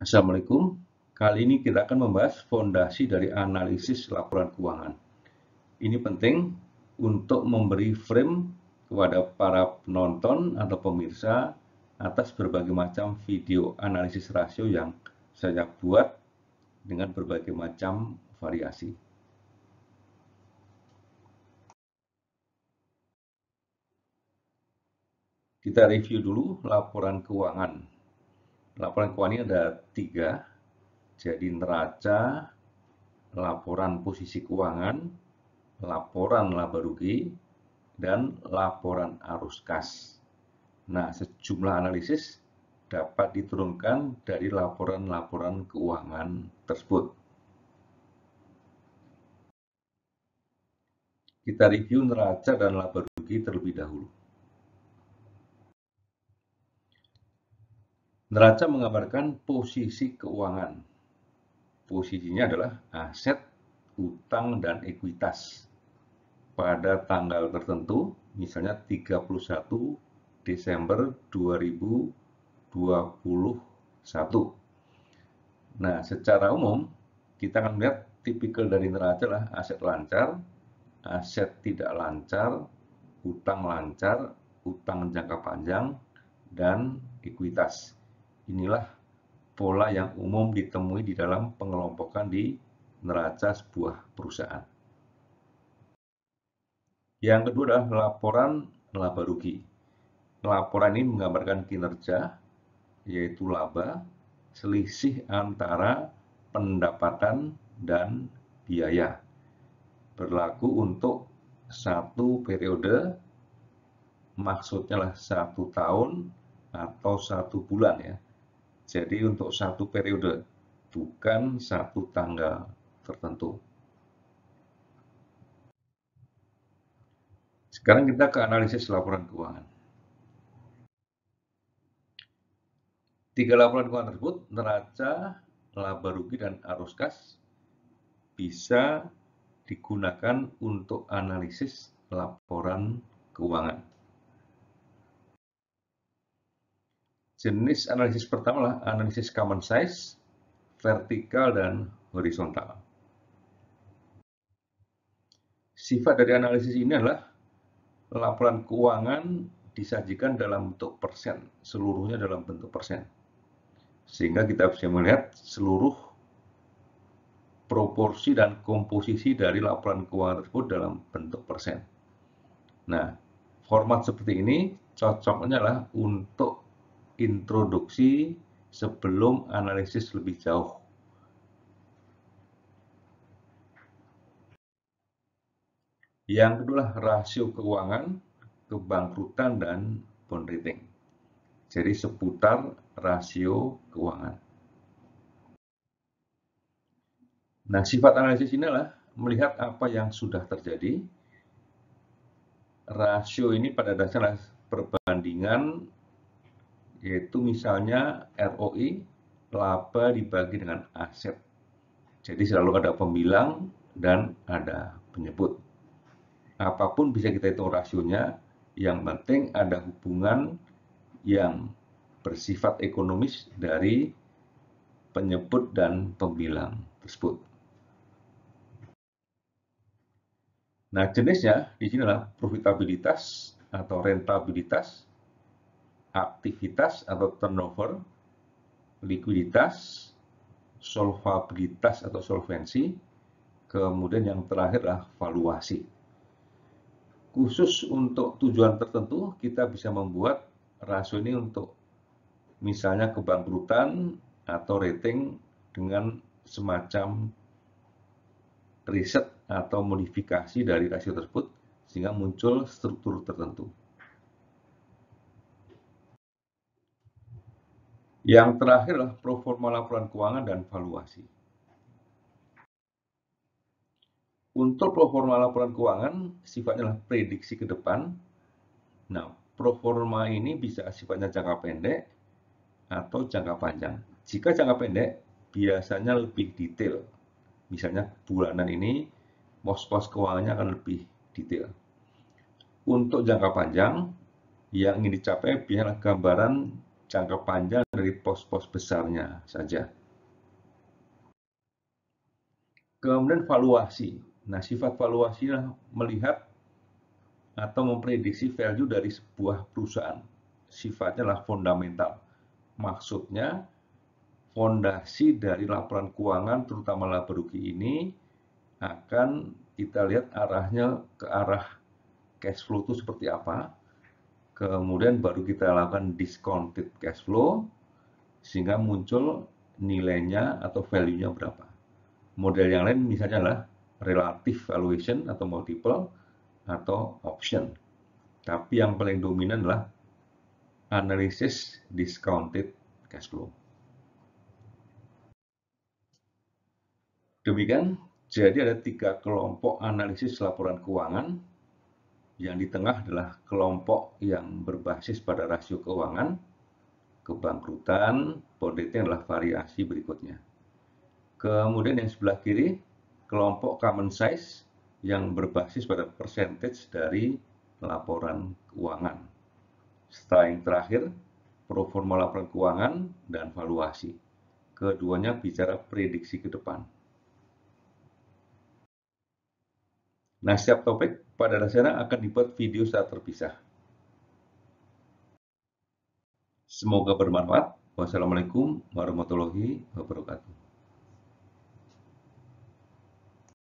Assalamualaikum. Kali ini kita akan membahas fondasi dari analisis laporan keuangan. Ini penting untuk memberi frame kepada para penonton atau pemirsa atas berbagai macam video analisis rasio yang saya buat dengan berbagai macam variasi. Kita review dulu laporan keuangan. Laporan keuangan ini ada 3, jadi neraca, laporan posisi keuangan, laporan laba rugi, dan laporan arus kas. Nah, sejumlah analisis dapat diturunkan dari laporan-laporan keuangan tersebut. Kita review neraca dan laba rugi terlebih dahulu. Neraca menggambarkan posisi keuangan. Posisinya adalah aset, utang, dan ekuitas pada tanggal tertentu, misalnya 31 Desember 2021. Nah, secara umum kita akan melihat tipikal dari neraca adalah aset lancar, aset tidak lancar, utang lancar, utang jangka panjang, dan ekuitas. Inilah pola yang umum ditemui di dalam pengelompokan di neraca sebuah perusahaan. Yang kedua adalah laporan laba rugi. Laporan ini menggambarkan kinerja, yaitu laba, selisih antara pendapatan dan biaya. Berlaku untuk satu periode, maksudnya lah 1 tahun atau 1 bulan ya. Jadi untuk 1 periode, bukan 1 tanggal tertentu. Sekarang kita ke analisis laporan keuangan. 3 laporan keuangan tersebut, neraca, laba rugi, dan arus kas, bisa digunakan untuk analisis laporan keuangan. Jenis analisis pertama adalah analisis common size, vertikal, dan horizontal. Sifat dari analisis ini adalah laporan keuangan disajikan dalam bentuk persen, seluruhnya dalam bentuk persen. Sehingga kita bisa melihat seluruh proporsi dan komposisi dari laporan keuangan tersebut dalam bentuk persen. Nah, format seperti ini cocoknya adalah untuk introduksi sebelum analisis lebih jauh. Yang kedua, rasio keuangan, kebangkrutan, dan bond rating. Jadi seputar rasio keuangan. Nah, sifat analisis ini adalah melihat apa yang sudah terjadi. Rasio ini pada dasarnya perbandingan, yaitu misalnya ROI, laba dibagi dengan aset. Jadi selalu ada pembilang dan ada penyebut. Apapun bisa kita hitung rasionya, yang penting ada hubungan yang bersifat ekonomis dari penyebut dan pembilang tersebut. Nah, jenisnya di sini adalah profitabilitas atau rentabilitas, aktivitas atau turnover, likuiditas, solvabilitas atau solvensi, kemudian yang terakhir adalah valuasi. Khusus untuk tujuan tertentu, kita bisa membuat rasio ini untuk misalnya kebangkrutan atau rating dengan semacam riset atau modifikasi dari rasio tersebut sehingga muncul struktur tertentu. Yang terakhir adalah proforma laporan keuangan dan valuasi. Untuk proforma laporan keuangan sifatnya adalah prediksi ke depan. Nah, proforma ini bisa sifatnya jangka pendek atau jangka panjang. Jika jangka pendek biasanya lebih detail. Misalnya bulanan ini pos-pos keuangannya akan lebih detail. Untuk jangka panjang yang ingin dicapai biasanya gambaran jangka panjang dari pos-pos besarnya saja. Kemudian valuasi. Nah, sifat valuasi melihat atau memprediksi value dari sebuah perusahaan. Sifatnya adalah fundamental. Maksudnya, fondasi dari laporan keuangan, terutama laba rugi ini, akan kita lihat arahnya ke arah cash flow itu seperti apa. Kemudian baru kita lakukan discounted cash flow, sehingga muncul nilainya atau value-nya berapa. Model yang lain misalnya adalah relative valuation atau multiple atau option. Tapi yang paling dominan adalah analisis discounted cash flow. Demikian, jadi ada 3 kelompok analisis laporan keuangan. Yang di tengah adalah kelompok yang berbasis pada rasio keuangan, kebangkrutan, bondeting adalah variasi berikutnya. Kemudian yang sebelah kiri, kelompok common size yang berbasis pada percentage dari laporan keuangan. Setelah yang terakhir, pro forma laporan keuangan dan valuasi. Keduanya bicara prediksi ke depan. Nah, setiap topik pada dasarnya akan dibuat video secara terpisah. Semoga bermanfaat. Wassalamualaikum warahmatullahi wabarakatuh.